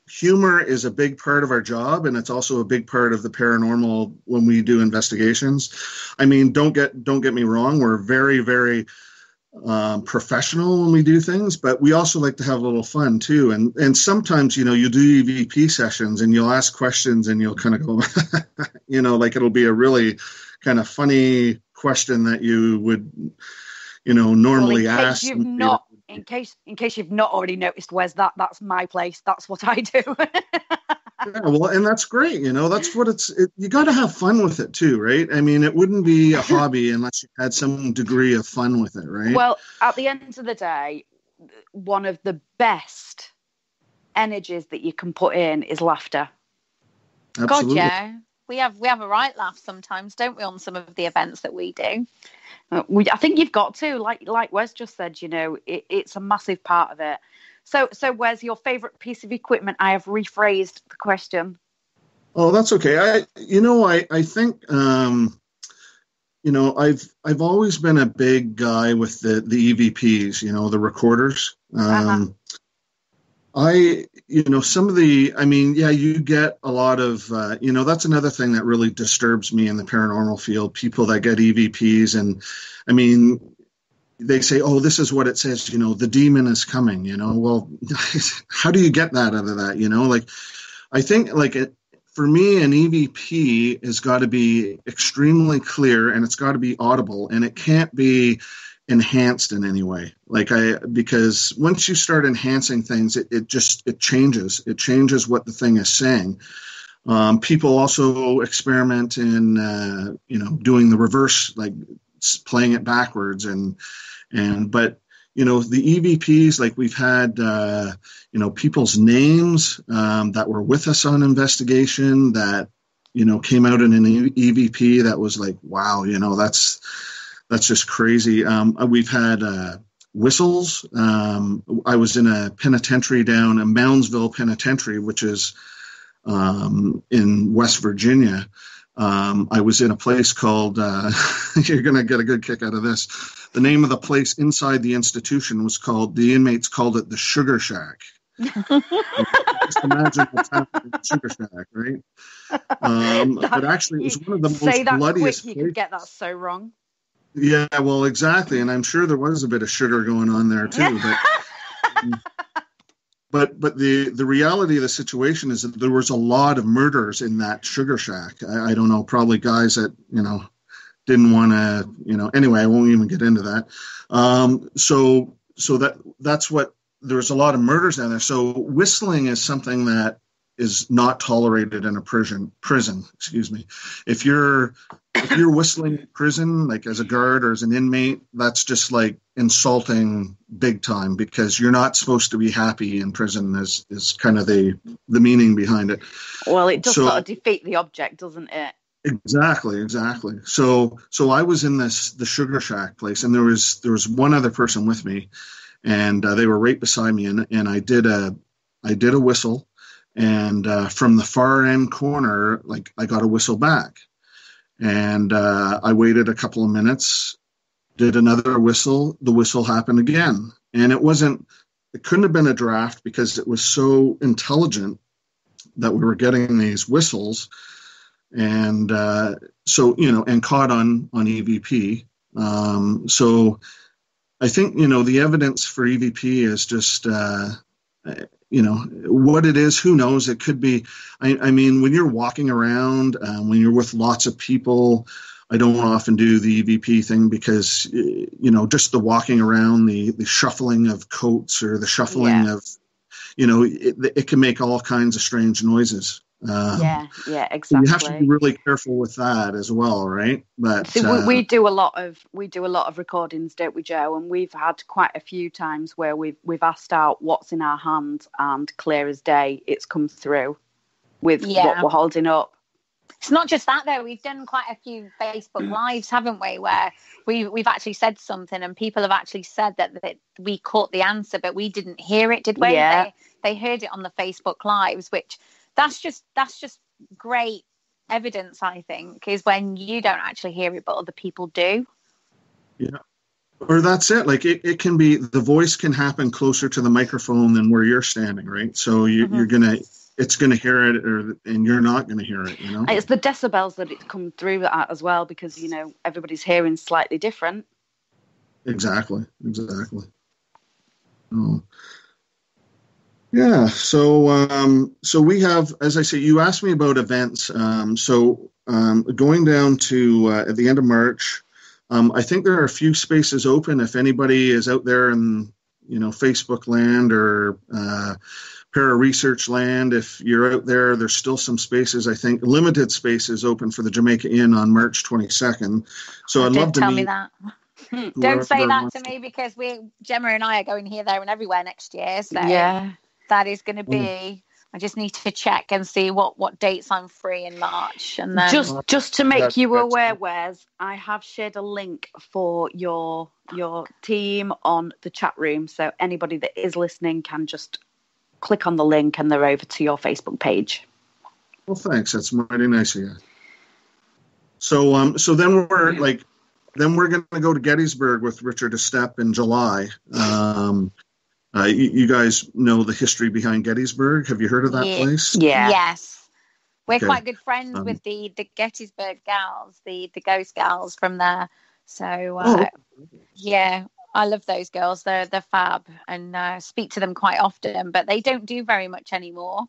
Humor is a big part of our job, and it's also a big part of the paranormal when we do investigations. I mean, don't get me wrong. We're very, very professional when we do things, but we also like to have a little fun too. And sometimes, you do EVP sessions and you'll ask questions and you'll kind of go, like, it'll be a really kind of funny question that you would, normally ask. In case you've not already noticed, Wes, that's my place. That's what I do. Yeah, well, and that's great. That's what you got to have fun with it too, right? I mean, it wouldn't be a hobby unless you had some degree of fun with it, right? Well, at the end of the day, one of the best energies that you can put in is laughter. Absolutely. God, yeah. We have a right laugh sometimes, don't we, on some of the events that we do? I think you've got to, like Wes just said, it's a massive part of it. So Wes, your favourite piece of equipment? I have rephrased the question. Oh, that's okay. I think, I've always been a big guy with the EVPs, the recorders. Some of you get a lot of, that's another thing that really disturbs me in the paranormal field, people that get EVPs. And I mean, they say, oh, this is what it says, the demon is coming, well, how do you get that out of that? I think for me, an EVP has got to be extremely clear and it's got to be audible and it can't be enhanced in any way. Because once you start enhancing things, it changes. It changes what the thing is saying. People also experiment in, doing the reverse, playing it backwards but the EVPs, we've had, people's names that were with us on investigation that, came out in an EVP that was wow, that's just crazy. We've had whistles. I was in a penitentiary down in Moundsville Penitentiary, which is in West Virginia. I was in a place called, you're going to get a good kick out of this. The name of the place inside the institution the inmates called it the Sugar Shack. Just imagine what's happening in the Sugar Shack, right? But actually, it was one of the most bloodiest places. You could get that so wrong. Yeah, well, exactly. And I'm sure there was a bit of sugar going on there too. But the reality of the situation is that there was a lot of murders in that Sugar Shack. I don't know, probably guys that, didn't want to, anyway, I won't even get into that. So that's what, there's a lot of murders down there. So whistling is something that is not tolerated in a prison, excuse me. If you're whistling in prison, as a guard or as an inmate, that's just insulting big time, because you're not supposed to be happy in prison is kind of the meaning behind it. Well, it does sort of defeat the object, doesn't it? Exactly. So I was in the Sugar Shack place, and there was one other person with me, and they were right beside me, and I did a whistle, and from the far end corner, I got a whistle back, and I waited a couple of minutes, did another whistle, the whistle happened again, and it couldn't have been a draft, because it was so intelligent that we were getting these whistles. And and caught on EVP. So I think, the evidence for EVP is just, what it is, who knows? It could be, I mean, when you're walking around, when you're with lots of people, I don't often do the EVP thing because, just the walking around, the shuffling of coats or the shuffling of, it can make all kinds of strange noises. Yeah, exactly. You have to be really careful with that as well, right? But we do a lot of recordings, don't we, Joe? And we've had quite a few times where we've asked out what's in our hand, and clear as day, it's come through with what we're holding up. It's not just that though. We've done quite a few Facebook Lives, haven't we, where we've actually said something, and people have actually said that we caught the answer, but we didn't hear it, did we? Yeah. They heard it on the Facebook Lives, which. That's just great evidence, I think, is when you don't actually hear it, but other people do. Yeah. Or that's it. It can be, the voice can happen closer to the microphone than where you're standing, right? So it's going to hear it, and you're not going to hear it, It's the decibels that it come through at as well, because, everybody's hearing slightly different. Exactly. Oh. Yeah, so we have, as I say, you asked me about events. Going down to at the end of March, I think there are a few spaces open if anybody is out there in Facebook land or Parasearch land. If you're out there, there's still some spaces, I think, limited spaces open for the Jamaica Inn on March 22nd. So I'd love to tell meet. Me that. Don't say that to me, because Gemma and I are going here, there, and everywhere next year. So Yeah. that is going to be. I just need to check and see what dates I'm free in March, and then just to make you aware, Wes, I have shared a link for your team on the chat room, so anybody that is listening can just click on the link and they're over to your Facebook page. Well, thanks. That's mighty nice of you. So then we're going to go to Gettysburg with Richard Estep in July. You guys know the history behind Gettysburg. Have you heard of that place? Yeah. Yes. We're quite good friends with the Gettysburg gals, the Ghost gals from there. So, yeah, I love those girls. They're fab, and speak to them quite often, but they don't do very much anymore.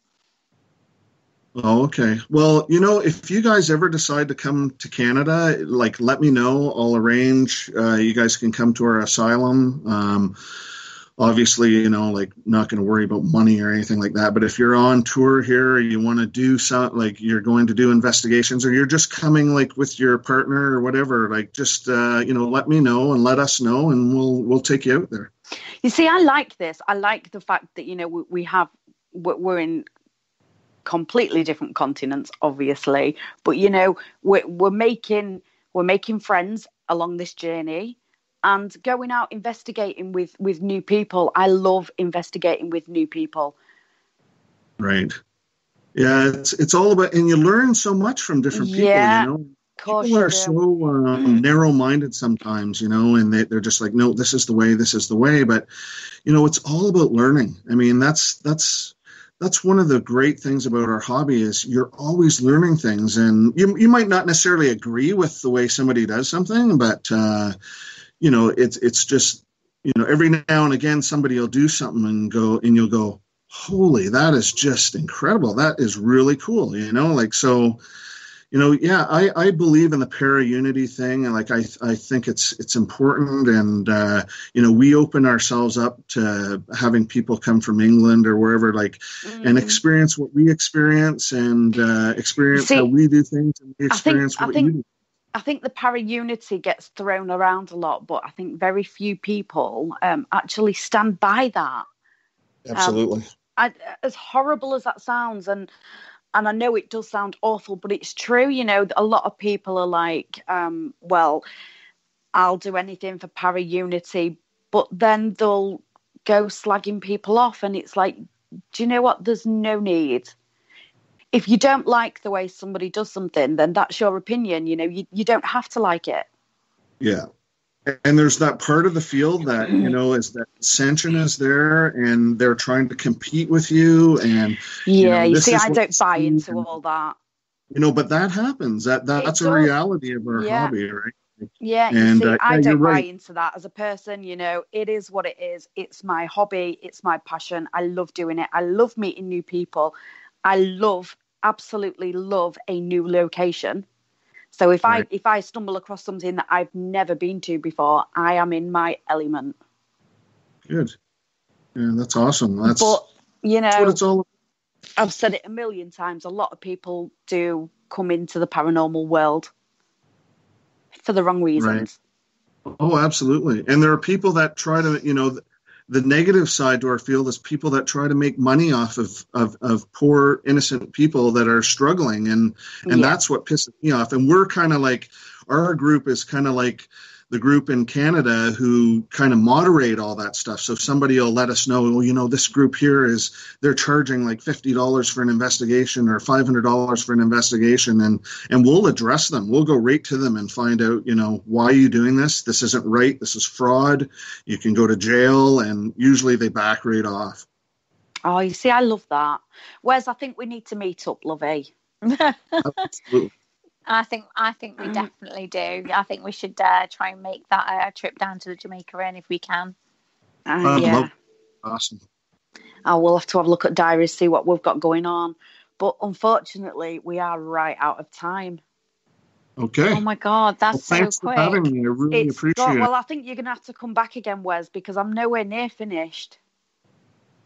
Oh, okay. Well, if you guys ever decide to come to Canada, let me know. I'll arrange. You guys can come to our asylum. Obviously, not going to worry about money or anything like that. But if you're on tour here, you want to do something, you're going to do investigations, or you're just coming with your partner or whatever, just let me know and let us know, and we'll take you out there. You see, I like this. I like the fact that we're in completely different continents, obviously, but we're making friends along this journey. And going out investigating with new people. I love investigating with new people. Right. Yeah, it's all about, and you learn so much from different people, People are so narrow-minded sometimes, and they're just like, no, this is the way. But, it's all about learning. I mean, that's one of the great things about our hobby is you're always learning things. And you might not necessarily agree with the way somebody does something, but it's just, every now and again, somebody will do something and you'll go, holy, that is just incredible. That is really cool. I believe in the para-unity thing. And I think it's important. And, we open ourselves up to having people come from England or wherever, and experience what we experience and experience how we do things, and we experience what you do. I think the para-unity gets thrown around a lot, but I think very few people actually stand by that. Absolutely. As horrible as that sounds, and I know it does sound awful, but it's true. A lot of people are like, well, I'll do anything for para-unity, but then they'll go slagging people off, and it's like, do you know what? There's no need. If you don't like the way somebody does something, then that's your opinion. You don't have to like it. Yeah. And there's that part of the field that, is that ascension is there, and they're trying to compete with you. And you see, I don't buy into all that. But that happens. That's a reality of our hobby, right? Yeah, and, you see, I don't buy into that as a person. It is what it is. It's my hobby. It's my passion. I love doing it. I love meeting new people. I absolutely love a new location. So if I stumble across something that I've never been to before, I am in my element. Good. Yeah, that's awesome. That's what it's all about. I've said it a million times. A lot of people do come into the paranormal world for the wrong reasons. Right. Oh, absolutely. And there are people that try to, the negative side to our field is people that try to make money off of poor, innocent people that are struggling. And that's what pisses me off. And we're kind of like, our group is kind of like the group in Canada who kind of moderate all that stuff. So somebody will let us know, this group here they're charging like $50 for an investigation or $500 for an investigation. And we'll address them. We'll go right to them and find out, why are you doing this? This isn't right. This is fraud. You can go to jail. And usually they back right off. Oh, you see, I love that. Wes, I think we need to meet up, lovey. Absolutely. I think we definitely do. I think we should try and make that trip down to the Jamaica Inn if we can. Yeah. Awesome. We'll have to have a look at diaries, see what we've got going on. But unfortunately, we are right out of time. Okay. Oh my God, that's so quick. Thanks for having me. I really appreciate it. Well, I think you're going to have to come back again, Wes, because I'm nowhere near finished.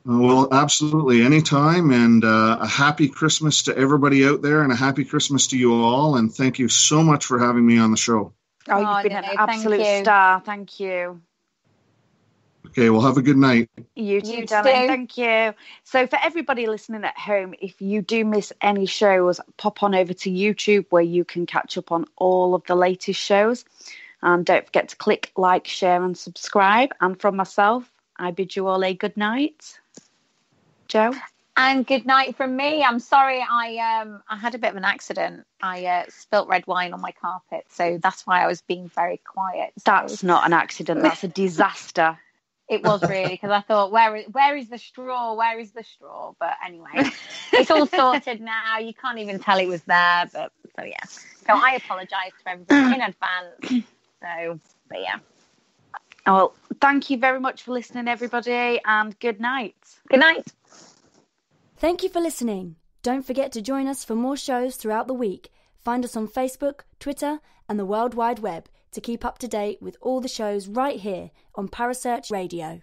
Well, absolutely. Anytime. And a happy Christmas to everybody out there and a happy Christmas to you all. And thank you so much for having me on the show. Oh, you've been an absolute star. Thank you. Okay, well, have a good night. You too, darling. Thank you. So for everybody listening at home, if you do miss any shows, pop on over to YouTube where you can catch up on all of the latest shows. And don't forget to click like, share and subscribe. And from myself, I bid you all a good night. Jo? And good night from me. I'm sorry, I had a bit of an accident. I spilt red wine on my carpet, so that's why I was being very quiet. So. That's not an accident. That's a disaster. It was really, because I thought, where is the straw? Where is the straw? But anyway, it's all sorted now. You can't even tell it was there. But so yeah. So I apologise to everybody in advance. So, but yeah. Well, thank you very much for listening, everybody, and good night. Good night. Thank you for listening. Don't forget to join us for more shows throughout the week. Find us on Facebook, Twitter, and the World Wide Web to keep up to date with all the shows right here on Parasearch Radio.